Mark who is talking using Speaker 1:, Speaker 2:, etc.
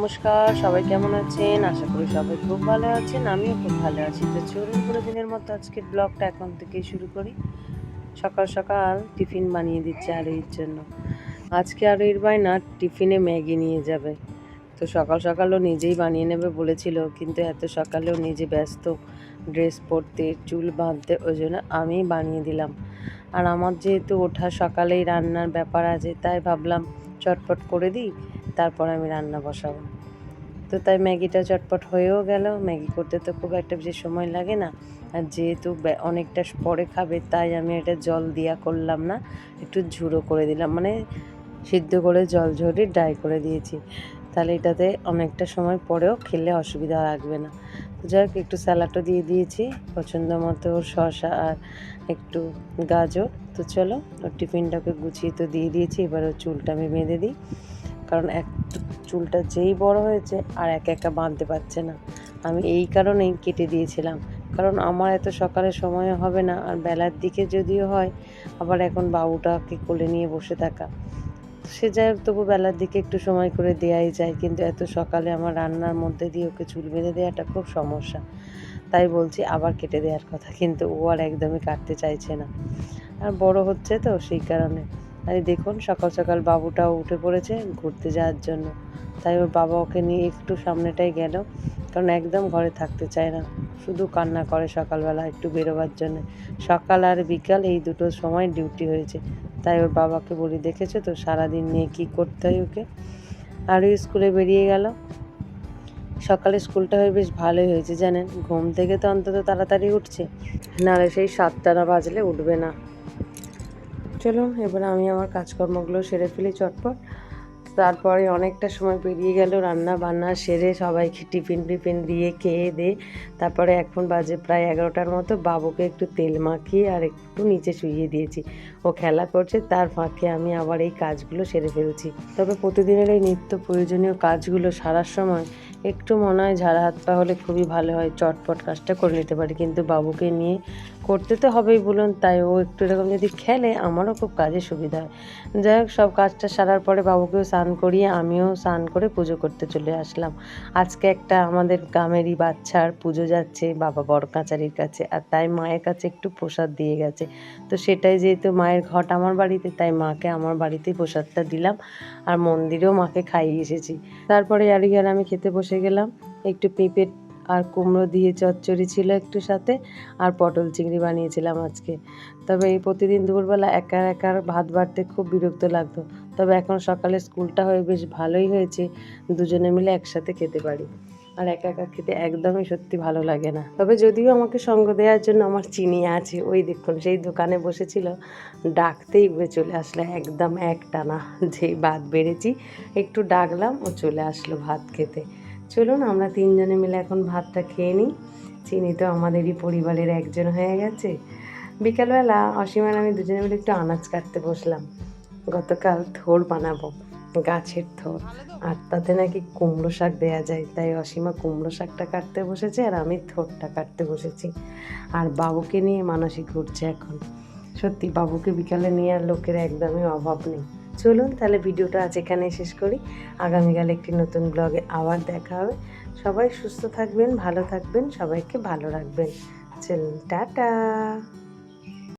Speaker 1: নমস্কার, সবাই কেমন আছেন? আশা করি সবাই খুব ভালো আছেন। আমিও খুব ভালো আছি। তো চলুন দিনের মতো আজকের ব্লগটা এখন থেকেই শুরু করি। সকাল সকাল টিফিন বানিয়ে দিচ্ছি আরুইর জন্য। আজকে আরুইর বায়না টিফিনে ম্যাগি নিয়ে যাবে। তো সকাল সকালও নিজেই বানিয়ে নেবে বলেছিল, কিন্তু এত সকালেও নিজে ব্যস্ত ড্রেস পরতে, চুল বাঁধতে, ওই জন্য আমিই বানিয়ে দিলাম। আর আমার যেহেতু ওঠা সকালেই রান্নার ব্যাপার আছে, তাই ভাবলাম চটপট করে দিই, তারপর আমি রান্না বসাবো। তো তাই ম্যাগিটা চটপট হয়েও গেল। ম্যাগি করতে তো খুব একটা বেশি সময় লাগে না, আর যেহেতু অনেকটা পরে খাবে, তাই আমি এটা জল দিয়া করলাম না, একটু ঝুড়ো করে দিলাম, মানে সিদ্ধ করে জল ঝরিয়ে ড্রাই করে দিয়েছি। তাহলে এটাতে অনেকটা সময় পরেও খেলে অসুবিধা লাগবে না। তো যাই হোক, একটু স্যালাডও দিয়ে দিয়েছি পছন্দ মতো, শসা আর একটু গাজর। তো চলো, ওর টিফিনটাকে গুছিয়ে তো দিয়ে দিয়েছি, এবার ওর চুলটা আমি বেঁধে দিই, কারণ চুলটা যেই বড় হয়েছে আর একা বাঁধতে পারছে না। আমি এই কারণেই কেটে দিয়েছিলাম, কারণ আমার এত সকালে সময় হবে না, আর বেলার দিকে যদিও হয়, আবার এখন বাবুটাকে কোলে নিয়ে বসে থাকা, সে যাই হোক, তবু বেলার দিকে একটু সময় করে দেওয়াই যায়, কিন্তু এত সকালে আমার রান্নার মধ্যে দিয়ে ওকে চুল বেঁধে দেওয়াটা খুব সমস্যা। তাই বলছি আবার কেটে দেওয়ার কথা, কিন্তু ও আর একদমই কাটতে চাইছে না, আর বড় হচ্ছে তো সেই কারণে। আর দেখুন, সকাল সকাল বাবুটাও উঠে পড়েছে ঘুরতে যাওয়ার জন্য, তাই ওর বাবা ওকে নিয়ে একটু সামনেটাই গেল, কারণ একদম ঘরে থাকতে চায় না, শুধু কান্না করে সকালবেলা একটু বেরোবার জন্য। সকাল আর বিকাল এই দুটো সময় ডিউটি হয়েছে, তাই ওর বাবাকে বলি, দেখেছো তো সারাদিন নিয়ে কী করতে হয় ওকে। আরও স্কুলে বেরিয়ে গেল। সকালে স্কুলটা হয়ে বেশ ভালোই হয়েছে জানেন, ঘুম থেকে তো অন্তত তাড়াতাড়ি উঠছে, নাহলে সেই 7টা না বাজলে উঠবে না। চলুন এবার আমি আমার কাজকর্মগুলো সেরে ফেলি চটপট। তারপরে অনেকটা সময় পেরিয়ে গেল, রান্না বান্না সেরে সবাইকে টিফিন দিয়ে খেয়ে দিয়ে, তারপরে এখন বাজে প্রায় 11টার মতো। বাবুকে একটু তেল মাখিয়ে আর একটু নিচে শুইয়ে দিয়েছি, ও খেলা করছে, তার ফাঁকে আমি আবার এই কাজগুলো সেরে ফেলছি। তবে প্রতিদিনের এই নিত্য প্রয়োজনীয় কাজগুলো সারার সময় একটু মনে হয় ঝাড়া হাত পা হলে খুবই ভালো হয়, চটপট কাজটা করে নিতে পারি, কিন্তু বাবুকে নিয়ে করতে তো হবেই বলুন, তাই ও একটু এরকম যদি খেলে আমারও খুব কাজে সুবিধা হয়। যাই হোক, সব কাজটা সারার পরে বাবুকেও স্নান করিয়ে আমিও স্নান করে পুজো করতে চলে আসলাম। আজকে একটা আমাদের গ্রামেরই বাচ্চার পুজো যাচ্ছে বাবা বড় কাচারির কাছে, আর তাই মায়ের কাছে একটু প্রসাদ দিয়ে গেছে। তো সেটাই, যেহেতু মায়ের ঘট আমার বাড়িতে, তাই মাকে আমার বাড়িতেই প্রসাদটা দিলাম, আর মন্দিরেও মাকে খাইয়ে এসেছি। তারপরে আর আমি খেতে বসে গেলাম। একটু পেঁপে আর কুমড়ো দিয়ে চচ্চড়ি ছিল একটু সাথে, আর পটল চিংড়ি বানিয়েছিলাম আজকে। তবে এই প্রতিদিন দুপুরবেলা একা ভাত বাড়তে খুব বিরক্ত লাগতো, তবে এখন সকালে স্কুলটা হয়ে বেশ ভালোই হয়েছে, দুজনে মিলে একসাথে খেতে পারি, আর একা খেতে একদমই সত্যি ভালো লাগে না। তবে যদিও আমাকে সঙ্গ দেওয়ার জন্য আমার চিনি আছে, ওই দেখুন সেই দোকানে বসেছিল, ডাকতেই উড়ে চলে আসলো একদম একটানা। যেই ভাত বেড়েছি একটু ডাকলাম, ও চলে আসলো ভাত খেতে। চলুন আমরা তিনজনে মিলে এখন ভাতটা খেয়ে নিই। চিনি তো আমাদেরই পরিবারের একজন হয়ে গেছে। বিকালবেলা অসীম আর আমি দুজনে মিলে একটু আনাজ কাটতে বসলাম। গতকাল থোর বানাবো, গাছের থোর, আর তাতে নাকি কুমড়ো শাক দেওয়া যায়, তাই অসীমা কুমড়ো শাকটা কাটতে বসেছে, আর আমি থোরটা কাটতে বসেছি। আর বাবুকে নিয়ে মানসিক ঘুরছে এখন। সত্যি বাবুকে বিকালে নিয়ে আর লোকের একদমই অভাব নেই। চলুন তাহলে ভিডিওটা আজ এখানে শেষ করি। আগামীকাল একটি নতুন ব্লগে আবার দেখা হবে। সবাই সুস্থ থাকবেন, ভালো থাকবেন, সবাইকে ভালো রাখবেন। চলুন, টাটা।